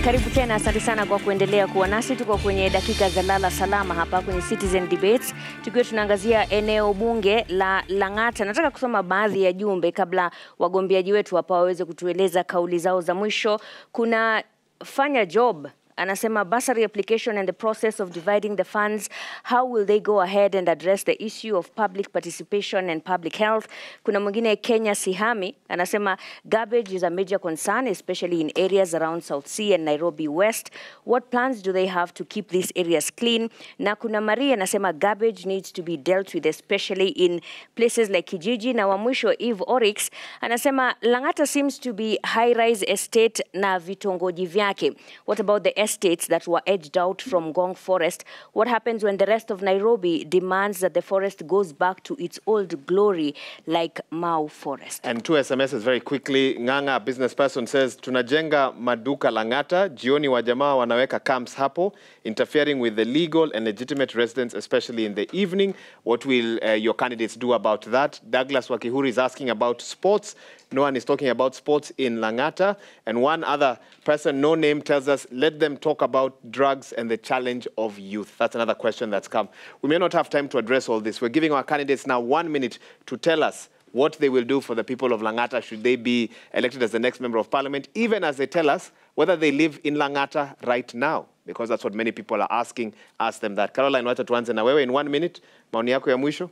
Karibu tena, asante sana kwa kuendelea kuwa nasi. Tuko kwenye dakika za lala salama hapa kwenye Citizen Debates. Tukiwa tunaangazia eneo bunge la Lang'ata. Nataka kusoma baadhi ya jumbe kabla wagombeaji wetu hapa waweze kutueleza kauli zao za mwisho. Kuna Fanya Job anasema bursary application and the process of dividing the funds, how will they go ahead and address the issue of public participation and public health? Kuna mwingine Kenya Sihami anasema garbage is a major concern, especially in areas around South Sea and Nairobi West. What plans do they have to keep these areas clean? Na kuna Maria anasema garbage needs to be dealt with, especially in places like Kijiji. Na wa mwisho Eve Orix anasema Lang'ata seems to be high-rise estate na vitongoji vyake. What about the estates that were edged out from Gong Forest? What happens when the rest of Nairobi demands that the forest goes back to its old glory like Mau Forest? And 2 SMSs very quickly. Nganga, a business person, says, tunajenga maduka Lang'ata, jioni wa jamaa wanaweka camps hapo, interfering with the legal and legitimate residents, especially in the evening. What will your candidates do about that? Douglas Wakihuri is asking about sports. No one is talking about sports in Lang'ata. And one other person, no name, tells us, let them talk about drugs and the challenge of youth. That's another question that's come. We may not have time to address all this. We're giving our candidates now 1 minute to tell us what they will do for the people of Lang'ata should they be elected as the next member of parliament, even as they tell us whether they live in Lang'ata right now, because that's what many people are asking. Ask them that. Caroline, wacha tuanze na wewe in 1 minute. Maoni yako ya mwisho?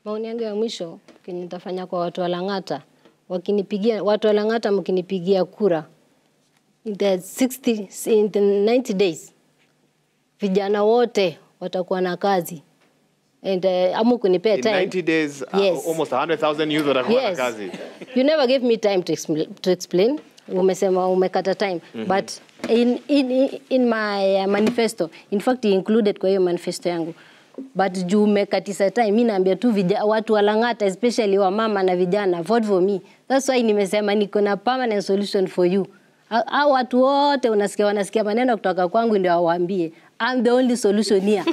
Maoni yangu ya mwisho nitafanya kwa watu wa Lang'ata. Wakinipigia watu wa Lang'ata, mkinipigia kura in the 90 days, vijana wote watakuwa na kazi. And amu kunipea time. In 90 days, yes. Almost 100,000 youth watakuwa na kazi. You never gave me time to explain. Umesema umekata time. But in my manifesto, in fact, included kwa hiyo manifesto yangu. But juu umekatisa time, mimi naambia tu watu wa Lang'ata, especially wa mama na vijana, vote for me. That's why nimesema niko na permanent solution for you. Hao watu wote wanasikia maneno kutoka kwangu ndio waambie. I'm the only solution here.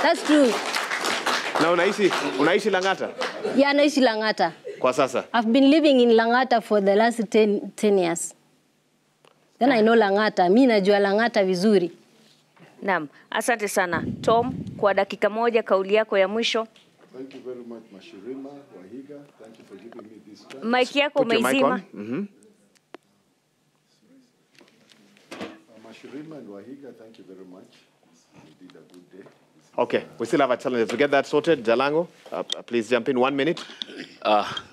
That's true. Na unaishi Lang'ata? Yeah, naishi Lang'ata. Kwa sasa? I've been living in Lang'ata for the last 10 years. Then I know Lang'ata. Mimi najua Lang'ata vizuri. Naam, asante sana. Tom, kwa dakika moja kauli yako ya mwisho. Thank you very much, Mashirima, Wahiga. Thank you for giving me this chance. Mic yako umeizima. Mashirima and Wahiga, thank you very much. You did a good day. Okay, we still have a challenge. To get that sorted, Jalango, please jump in 1 minute.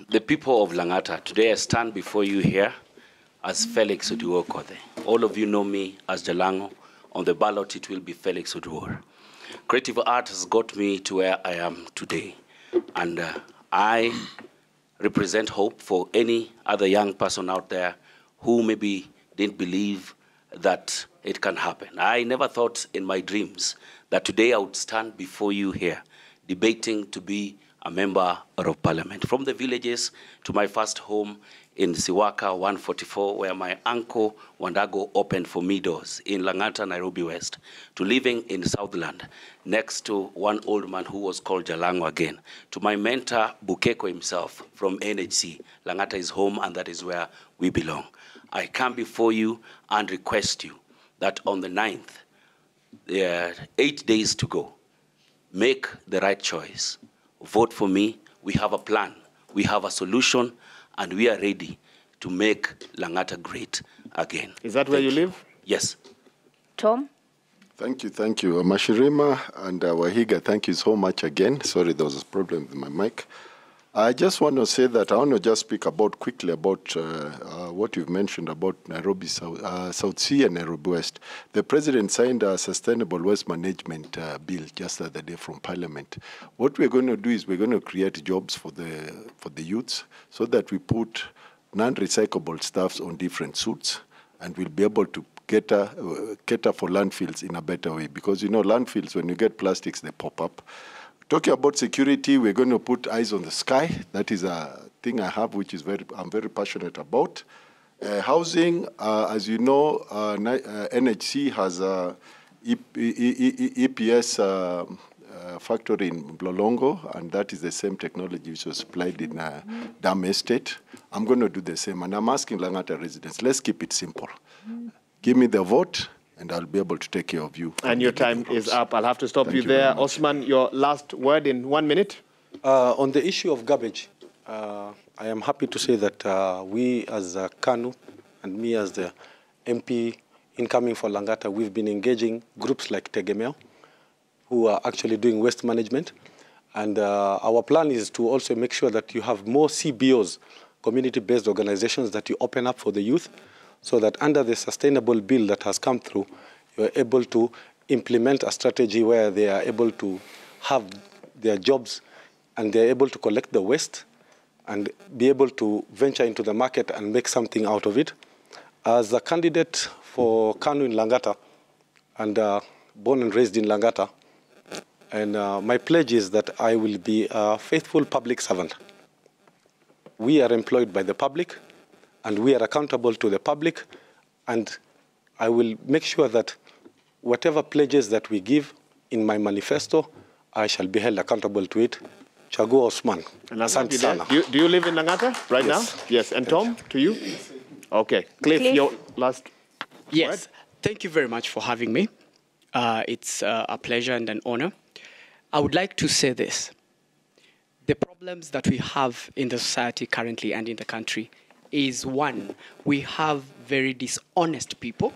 The people of Lang'ata, today I stand before you here as Felix Odiwour. All of you know me as Jalango. On the ballot, it will be Felix Odiwour. Creative art has got me to where I am today. And I represent hope for any other young person out there who maybe didn't believe that it can happen. I never thought in my dreams that today I would stand before you here debating to be a member of parliament. From the villages to my first home in Siwaka 144, where my uncle Wandago opened for me doors in Lang'ata, Nairobi West, to living in Southland, next to one old man who was called Jalango again, to my mentor Bukeko himself from NHC. Lang'ata is home, and that is where we belong. I come before you and request you that on the 9th, 8 days to go, make the right choice. Vote for me. We have a plan. We have a solution, and we are ready to make Lang'ata great again. Is that where you live? Yes. Tom? Thank you. Mashirima and Wahiga, thank you so much again. Sorry, there was a problem with my mic. I just want to say that I want to just speak quickly about what you've mentioned about Nairobi South Sea and Nairobi West. The president signed a sustainable waste management bill just the other day from Parliament. What we're going to do is we're going to create jobs for the youths so that we put non-recyclable stuffs on different suits, and we'll be able to cater for landfills in a better way, because you know landfills, when you get plastics, they pop up. Talking about security, we're going to put eyes on the sky. That is a thing I have, which is I'm very passionate about. Housing, as you know, NHC has a EPS factory in Mlolongo, and that is the same technology which was applied in Dam Estate. I'm going to do the same, and I'm asking Lang'ata residents, let's keep it simple. Give me the vote, and I'll be able to take care of you. And your time is up. I'll have to stop you there. Osman, your last word in 1 minute. On the issue of garbage, I am happy to say that we as KANU and me as the MP incoming for Langata, we've been engaging groups like Tegemeo, who are actually doing waste management. And our plan is to also make sure that you have more CBOs, community-based organizations, that you open up for the youth, so that under the sustainable bill that has come through, you are able to implement a strategy where they are able to have their jobs and they're able to collect the waste and be able to venture into the market and make something out of it. As a candidate for KANU in Langata, and born and raised in Langata, and my pledge is that I will be a faithful public servant. We are employed by the public, and we are accountable to the public, and I will make sure that whatever pledges that we give in my manifesto, I shall be held accountable to it. Chagu Osman. Do you live in Langata right now? Yes. And Tom, to you? Okay. Cliff, your last Yes. word? Thank you very much for having me. It's a pleasure and an honor. I would like to say this. The problems that we have in the society currently and in the country is, one, we have very dishonest people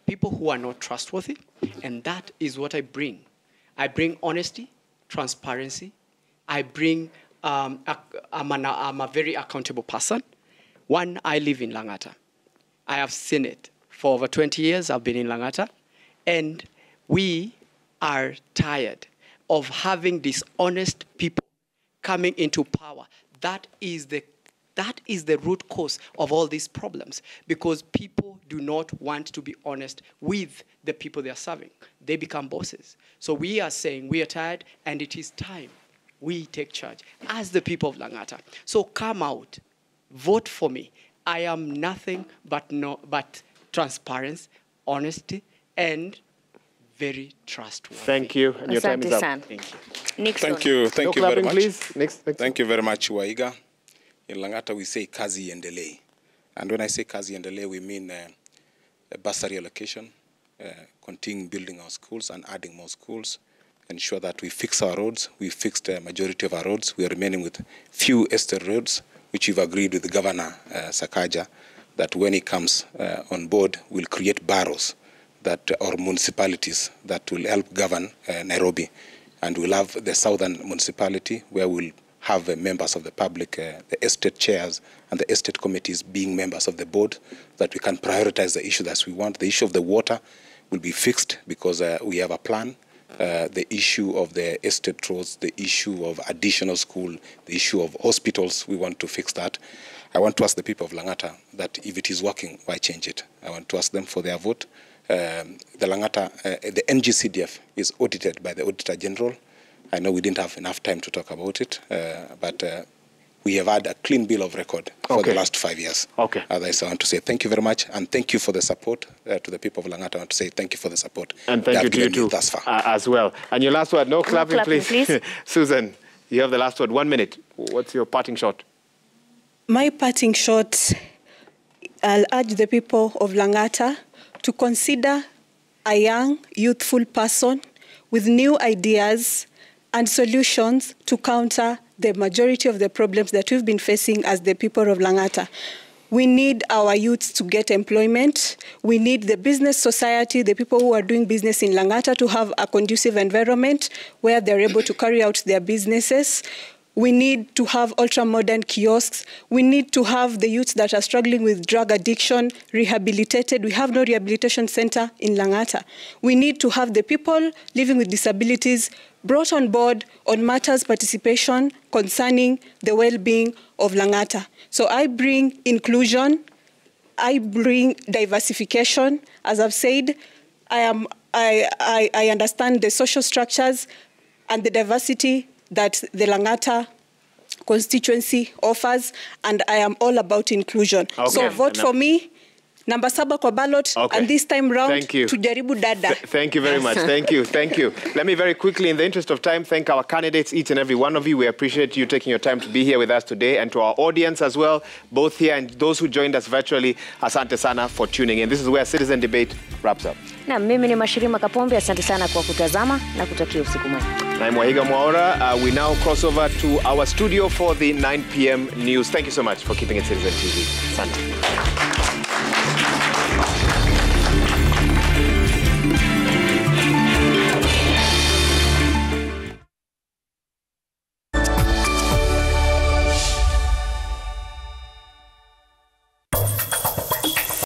who are not trustworthy, and that is what I bring. I bring honesty, transparency. I bring, I'm a very accountable person. One, I live in Langata. I have seen it. For over 20 years, I've been in Langata, and we are tired of having dishonest people coming into power. That is the root cause of all these problems, because people do not want to be honest with the people they are serving. They become bosses. So we are saying we are tired, and it is time we take charge as the people of Langata. So come out, vote for me. I am nothing but transparency, honesty, and very trustworthy. Thank you. And your time is up. Thank you. Nickson. Thank you very much. Please. Next. Thank you very much, Waiga. In Langata, we say kazi endelee. And when I say kazi endelee, we mean a bursary allocation, continuing building our schools and adding more schools, ensure that we fix our roads. We fixed the majority of our roads. We are remaining with few estate roads, which we've agreed with the Governor, Sakaja, that when he comes on board, we'll create boroughs or municipalities that will help govern Nairobi. And we'll have the southern municipality where we'll have members of the public, the estate chairs and the estate committees being members of the board, that we can prioritize the issue that we want. The issue of the water will be fixed because we have a plan. The issue of the estate roads, the issue of additional school, the issue of hospitals, we want to fix that. I want to ask the people of Langata that if it is working, why change it? I want to ask them for their vote. The NGCDF is audited by the Auditor General. I know we didn't have enough time to talk about it, but we have had a clean bill of record for the last 5 years. Okay. Otherwise, I want to say thank you very much, and thank you for the support to the people of Langata. I want to say thank you for the support. And thank you to you too, thus far. As well. And your last word, no clapping, please. please. Susan, you have the last word. 1 minute. What's your parting shot? My parting shot, I'll urge the people of Langata to consider a young, youthful person with new ideas and solutions to counter the majority of the problems that we've been facing as the people of Langata. We need our youths to get employment. We need the business society, the people who are doing business in Langata, to have a conducive environment where they're able to carry out their businesses. We need to have ultra-modern kiosks. We need to have the youths that are struggling with drug addiction rehabilitated. We have no rehabilitation center in Langata. We need to have the people living with disabilities brought on board on matters participation concerning the well-being of Langata. So I bring inclusion, I bring diversification. As I've said, I understand the social structures and the diversity that the Langata constituency offers, and I am all about inclusion. Okay. So vote for me namba 7 kwa ballot, Okay. and this time round Thank you. tujaribu dada. Thank you very much. Thank you. Thank you. Let me very quickly, in the interest of time, thank our candidates, each and every one of you. We appreciate you taking your time to be here with us today, and to our audience as well, both here and those who joined us virtually. Asante sana for tuning in. This is where Citizen Debate wraps up. Na mimi ni Mashirima Kapombe, asante sana kwa kutazama na kutakia usiku mwema. I'm Wahiga Mwaura. We now cross over to our studio for the 9 p.m. news. Thank you so much for keeping it Citizen TV. Asante.